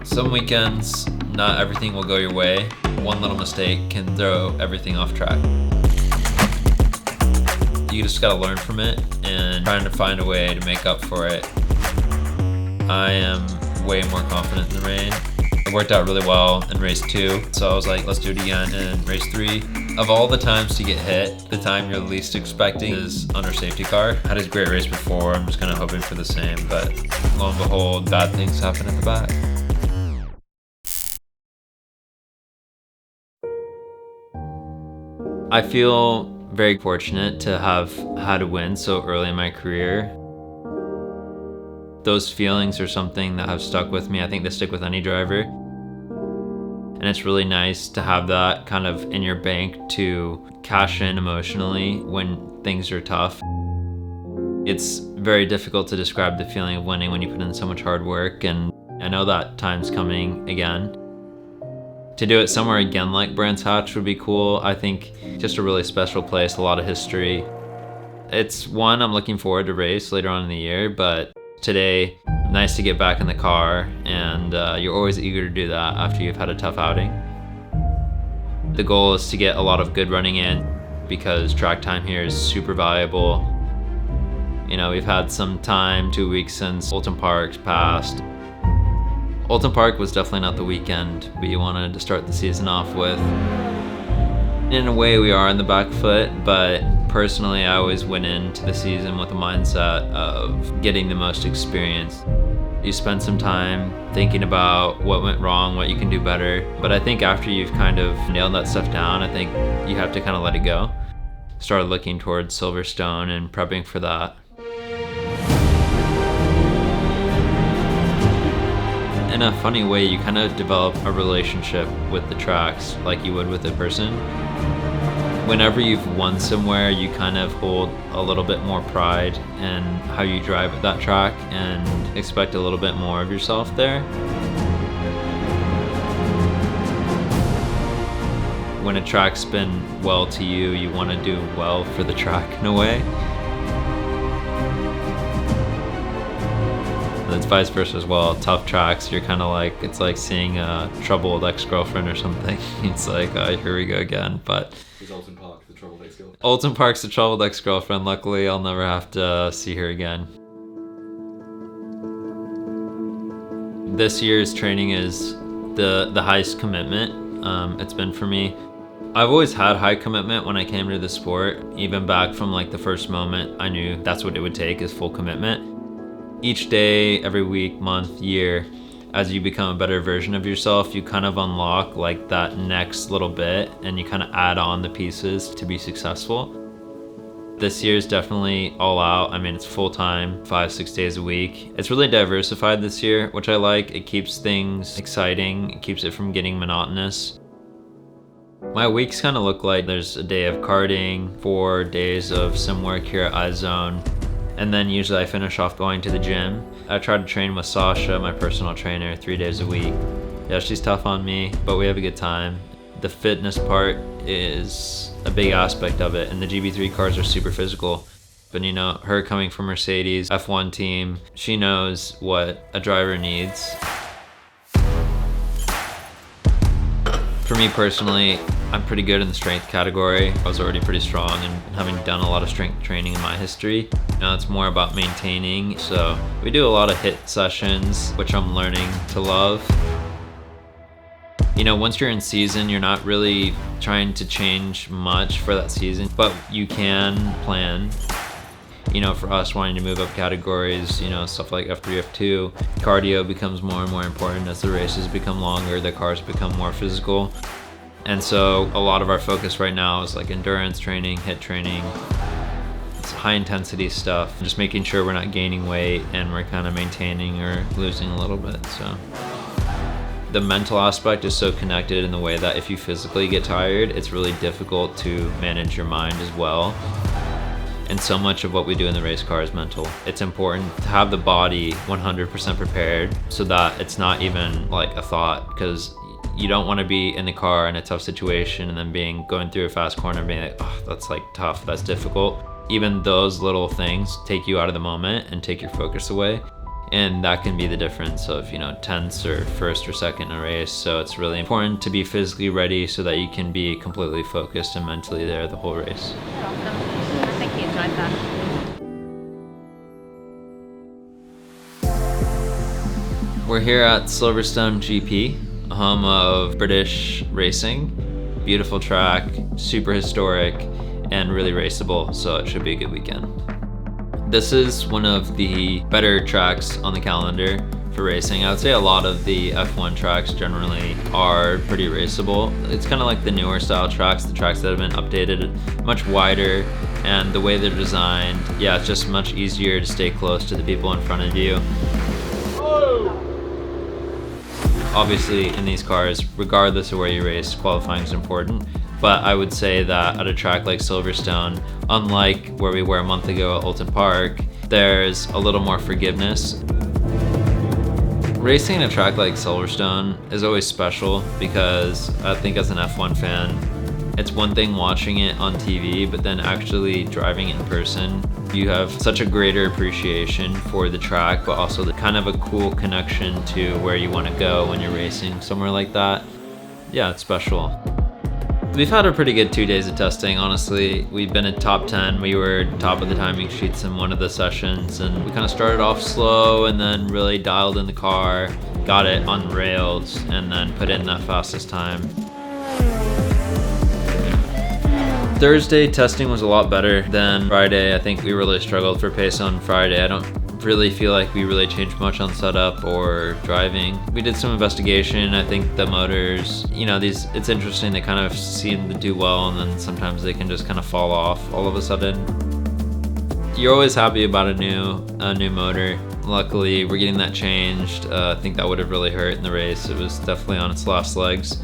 Some weekends, not everything will go your way. One little mistake can throw everything off track. You just gotta learn from it and trying to find a way to make up for it. I am way more confident in the rain. It worked out really well in race 2, so I was like, let's do it again in race 3. Of all the times to get hit, the time you're least expecting is under safety car. I had a great race before, I'm just kind of hoping for the same, but lo and behold, bad things happen at the back. I feel very fortunate to have had a win so early in my career. Those feelings are something that have stuck with me. I think they stick with any driver. And it's really nice to have that kind of in your bank to cash in emotionally when things are tough. It's very difficult to describe the feeling of winning when you put in so much hard work, and I know that time's coming again. To do it somewhere again like Brands Hatch would be cool. I think just a really special place, a lot of history. It's one I'm looking forward to race later on in the year, but today, nice to get back in the car, and you're always eager to do that after you've had a tough outing. The goal is to get a lot of good running in because track time here is super valuable. You know, we've had some time, 2 weeks since Oulton Park's passed. Oulton Park was definitely not the weekend we wanted to start the season off with. In a way, we are on the back foot, but personally, I always went into the season with a mindset of getting the most experience. You spend some time thinking about what went wrong, what you can do better, but I think after you've kind of nailed that stuff down, I think you have to kind of let it go. Start looking towards Silverstone and prepping for that. In a funny way, you kind of develop a relationship with the tracks like you would with a person. Whenever you've won somewhere, you kind of hold a little bit more pride in how you drive at that track and expect a little bit more of yourself there. When a track's been well to you, you want to do well for the track in a way. It's vice versa as well. Tough tracks, you're kind of like, it's like seeing a troubled ex-girlfriend or something. It's like, here we go again. But is Oulton Park the troubled ex-girlfriend? Oulton Park's the troubled ex-girlfriend. Luckily, I'll never have to see her again. This year's training is the highest commitment it's been for me. I've always had high commitment when I came to the sport. Even back from like the first moment, I knew that's what it would take, is full commitment. Each day, every week, month, year, as you become a better version of yourself, you kind of unlock like that next little bit and you kind of add on the pieces to be successful. This year is definitely all out. I mean, it's full time, 5-6 days a week. It's really diversified this year, which I like. It keeps things exciting. It keeps it from getting monotonous. My weeks kind of look like there's a day of karting, 4 days of some work here at iZone. And then usually I finish off going to the gym. I try to train with Sasha, my personal trainer, 3 days a week. Yeah, she's tough on me, but we have a good time. The fitness part is a big aspect of it, and the GB3 cars are super physical. But you know, her coming from Mercedes, F1 team, she knows what a driver needs. For me personally, I'm pretty good in the strength category. I was already pretty strong, and having done a lot of strength training in my history, now it's more about maintaining. So we do a lot of HIIT sessions, which I'm learning to love. You know, once you're in season, you're not really trying to change much for that season, but you can plan. You know, for us wanting to move up categories, you know, stuff like F3, F2, cardio becomes more and more important as the races become longer, the cars become more physical. And so a lot of our focus right now is like endurance training, HIIT training. It's high intensity stuff, just making sure we're not gaining weight and we're kind of maintaining or losing a little bit. So the mental aspect is so connected in the way that if you physically get tired, it's really difficult to manage your mind as well. And so much of what we do in the race car is mental. It's important to have the body 100% prepared so that it's not even like a thought, because you don't want to be in the car in a tough situation and then going through a fast corner and being like, oh, that's like tough, that's difficult. Even those little things take you out of the moment and take your focus away. And that can be the difference of, tenths or first or second in a race. So it's really important to be physically ready so that you can be completely focused and mentally there the whole race. I think he enjoyed that. We're here at Silverstone GP, home of British racing. Beautiful track, super historic, and really raceable, so it should be a good weekend. This is one of the better tracks on the calendar for racing. I would say a lot of the F1 tracks generally are pretty raceable. It's kind of like the newer style tracks, the tracks that have been updated, much wider, and the way they're designed, yeah, it's just much easier to stay close to the people in front of you. Obviously, in these cars, regardless of where you race, qualifying is important. But I would say that at a track like Silverstone, unlike where we were a month ago at Oulton Park, there's a little more forgiveness. Racing a track like Silverstone is always special because I think as an F1 fan, it's one thing watching it on TV, but then actually driving it in person, you have such a greater appreciation for the track, but also the kind of a cool connection to where you want to go when you're racing somewhere like that. Yeah, it's special. We've had a pretty good 2 days of testing, honestly. We've been at top 10. We were top of the timing sheets in one of the sessions, and we kind of started off slow and then really dialed in the car, got it on rails, and then put in that fastest time. Thursday testing was a lot better than Friday. I think we really struggled for pace on Friday. I don't really feel like we really changed much on setup or driving. We did some investigation. I think the motors, it's interesting. They kind of seem to do well, and then sometimes they can just kind of fall off all of a sudden. You're always happy about a new motor. Luckily, we're getting that changed. I think that would have really hurt in the race. It was definitely on its last legs.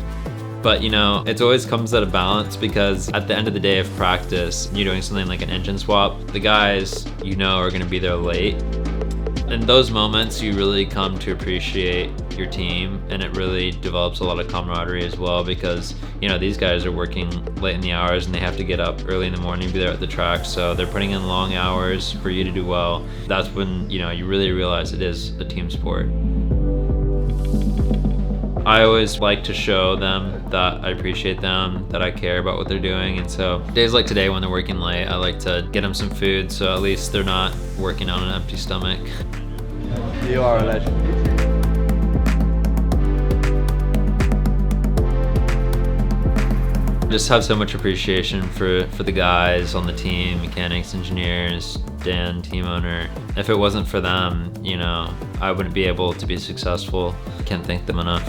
But it always comes at a balance, because at the end of the day of practice, you're doing something like an engine swap. The guys, are going to be there late. In those moments, you really come to appreciate your team, and it really develops a lot of camaraderie as well, because, these guys are working late in the hours and they have to get up early in the morning to be there at the track. So they're putting in long hours for you to do well. That's when, you really realize it is a team sport. I always like to show them that I appreciate them, that I care about what they're doing. And so days like today when they're working late, I like to get them some food, so at least they're not working on an empty stomach. You are a legend. Just have so much appreciation for the guys on the team, mechanics, engineers, Dan, team owner. If it wasn't for them, I wouldn't be able to be successful. Can't thank them enough.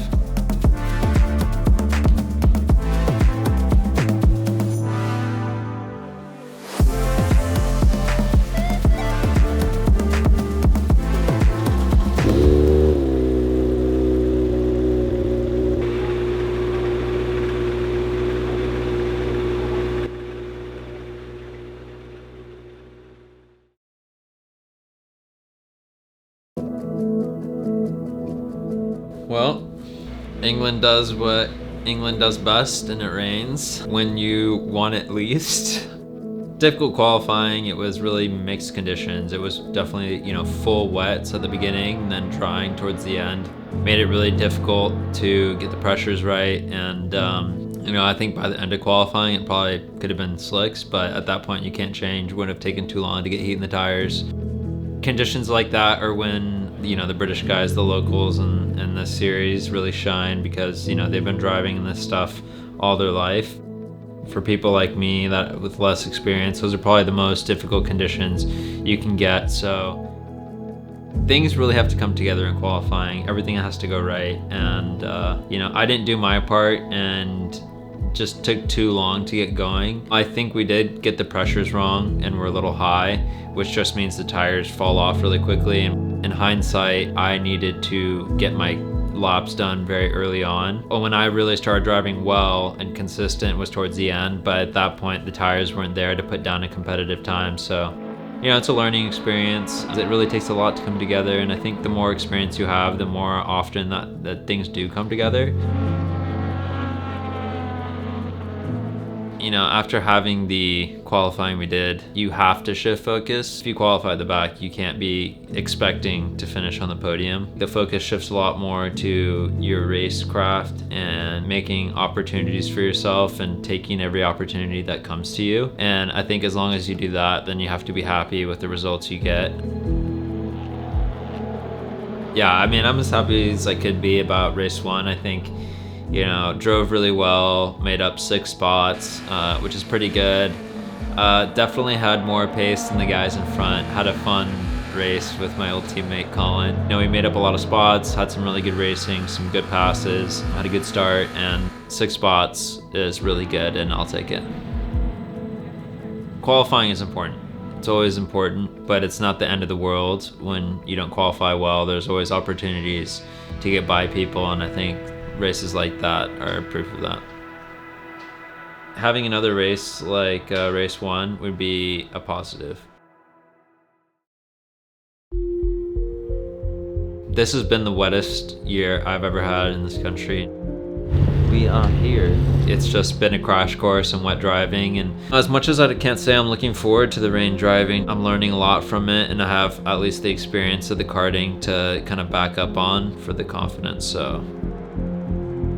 Well, England does what England does best, and it rains when you want it least. Difficult qualifying. It was really mixed conditions. It was definitely, full wets at the beginning, and then drying towards the end. Made it really difficult to get the pressures right, and I think by the end of qualifying it probably could have been slicks, but at that point you can't change. Wouldn't have taken too long to get heat in the tires. Conditions like that are when the British guys, the locals in this series really shine, because they've been driving in this stuff all their life. For people like me that with less experience, those are probably the most difficult conditions you can get. So things really have to come together in qualifying. Everything has to go right, and I didn't do my part and just took too long to get going. I think we did get the pressures wrong and we're a little high, which just means the tires fall off really quickly. And in hindsight, I needed to get my laps done very early on. When I really started driving well and consistent was towards the end, but at that point the tires weren't there to put down a competitive time. So it's a learning experience. It really takes a lot to come together, and I think the more experience you have, the more often that things do come together. You know, after having the qualifying we did, you have to shift focus. If you qualify at the back, you can't be expecting to finish on the podium. The focus shifts a lot more to your racecraft and making opportunities for yourself and taking every opportunity that comes to you. And I think as long as you do that, then you have to be happy with the results you get. Yeah, I mean, I'm as happy as I could be about race 1. I think, you know, drove really well, made up 6 spots, which is pretty good. Definitely had more pace than the guys in front. Had a fun race with my old teammate Colin. You know, we made up a lot of spots, had some really good racing, some good passes, had a good start, and 6 spots is really good, and I'll take it. Qualifying is important. It's always important, but it's not the end of the world when you don't qualify well. There's always opportunities to get by people, and I think races like that are proof of that. Having another race like race 1 would be a positive. This has been the wettest year I've ever had in this country. We are here. It's just been a crash course in wet driving, and as much as I can't say I'm looking forward to the rain driving, I'm learning a lot from it, and I have at least the experience of the karting to kind of back up on for the confidence. So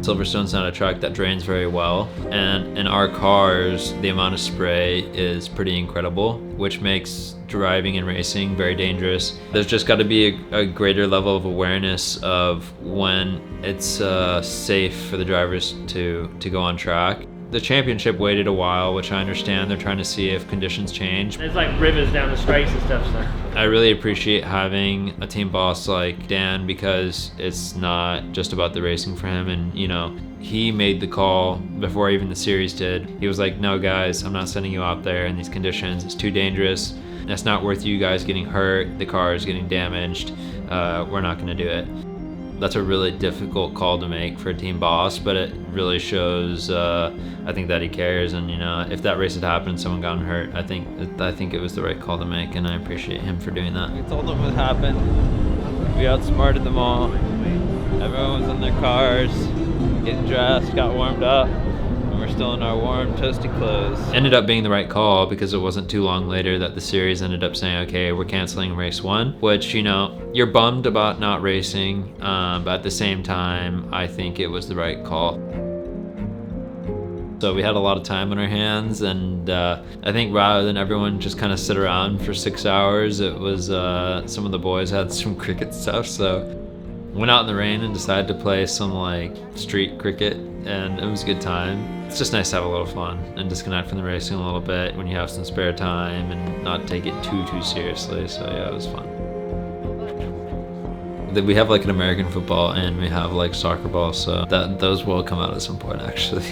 Silverstone's not a track that drains very well, and in our cars the amount of spray is pretty incredible, which makes driving and racing very dangerous. There's just got to be a greater level of awareness of when it's safe for the drivers to go on track. The championship waited a while, which I understand. They're trying to see if conditions change. There's like rivers down the straights and stuff, so. I really appreciate having a team boss like Dan, because it's not just about the racing for him. And you know, he made the call before even the series did. He was like, no guys, I'm not sending you out there in these conditions. It's too dangerous. It's not worth you guys getting hurt. The car is getting damaged. We're not gonna do it. That's a really difficult call to make for a team boss, but it really shows, I think, that he cares. And you know, if that race had happened, someone got hurt, I think it was the right call to make, and I appreciate him for doing that. We told them what happened. We outsmarted them all. Everyone was in their cars, getting dressed, got warmed up, and we're still in our warm, toasty clothes. Ended up being the right call, because it wasn't too long later that the series ended up saying, okay, we're canceling race 1, which, you know, you're bummed about not racing, but at the same time, I think it was the right call. So we had a lot of time on our hands, and I think rather than everyone just kind of sit around for 6 hours, it was some of the boys had some cricket stuff, so went out in the rain and decided to play some like street cricket, and it was a good time. It's just nice to have a little fun and disconnect from the racing a little bit when you have some spare time and not take it too seriously. So yeah, it was fun. We have like an American football and we have like soccer ball, so those will come out at some point actually.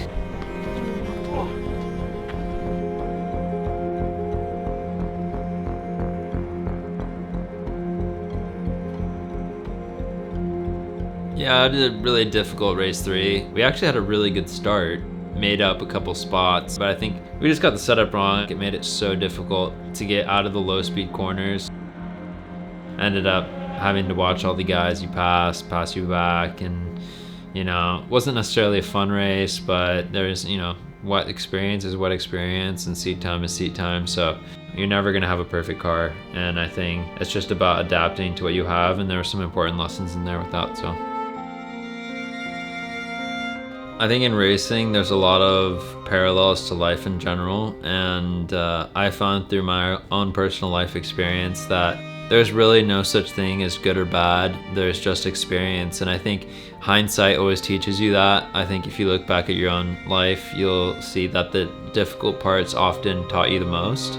Yeah, I did a really difficult race 3. We actually had a really good start, made up a couple spots, but I think we just got the setup wrong. It made it so difficult to get out of the low speed corners. Ended up having to watch all the guys you pass you back, and you know, it wasn't necessarily a fun race, but there's, you know, what experience is what experience, and seat time is seat time, so you're never gonna have a perfect car, and I think it's just about adapting to what you have, and there were some important lessons in there with that, so. I think in racing there's a lot of parallels to life in general, and I found through my own personal life experience that there's really no such thing as good or bad. There's just experience, and I think hindsight always teaches you that. I think if you look back at your own life, you'll see that the difficult parts often taught you the most.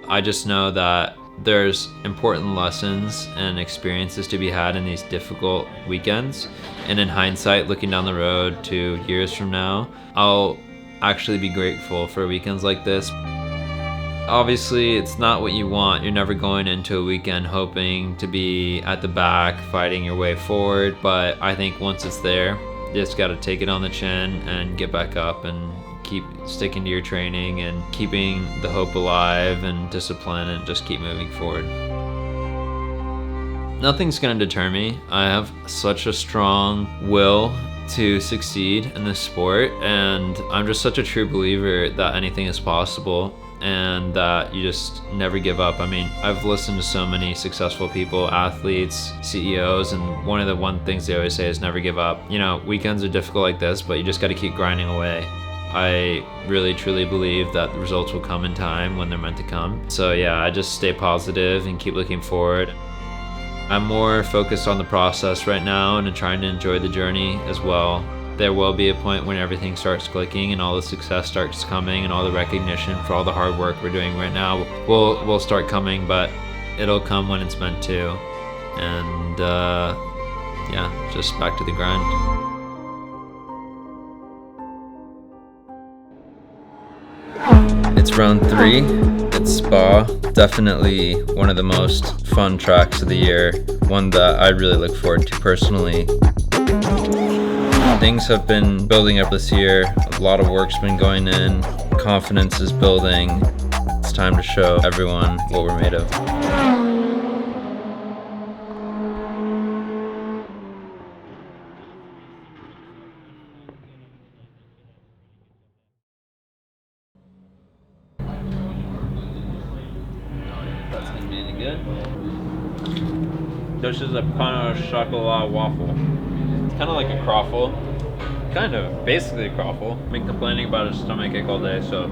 I just know that there's important lessons and experiences to be had in these difficult weekends, and in hindsight, looking down the road to years from now, I'll actually be grateful for weekends like this. Obviously, it's not what you want. You're never going into a weekend hoping to be at the back, fighting your way forward, but I think once it's there, you just gotta take it on the chin and get back up and keep sticking to your training and keeping the hope alive and discipline, and just keep moving forward. Nothing's gonna deter me. I have such a strong will to succeed in this sport, and I'm just such a true believer that anything is possible and that you just never give up. I mean, I've listened to so many successful people, athletes, CEOs, and one of the things they always say is never give up. You know, weekends are difficult like this, but you just got to keep grinding away. I really truly believe that the results will come in time when they're meant to come. So yeah, I just stay positive and keep looking forward. I'm more focused on the process right now and trying to enjoy the journey as well. There will be a point when everything starts clicking and all the success starts coming and all the recognition for all the hard work we're doing right now will start coming, but it'll come when it's meant to. And yeah, just back to the grind. It's round 3. It's Spa. Definitely one of the most fun tracks of the year. One that I really look forward to personally. Things have been building up this year. A lot of work's been going in. Confidence is building. It's time to show everyone what we're made of. That's gonna be any good. This is a kind of chocolat waffle. It's kind of like a croffle. Kind of, basically a croffle. Been complaining about a stomachache all day, so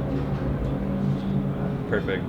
perfect.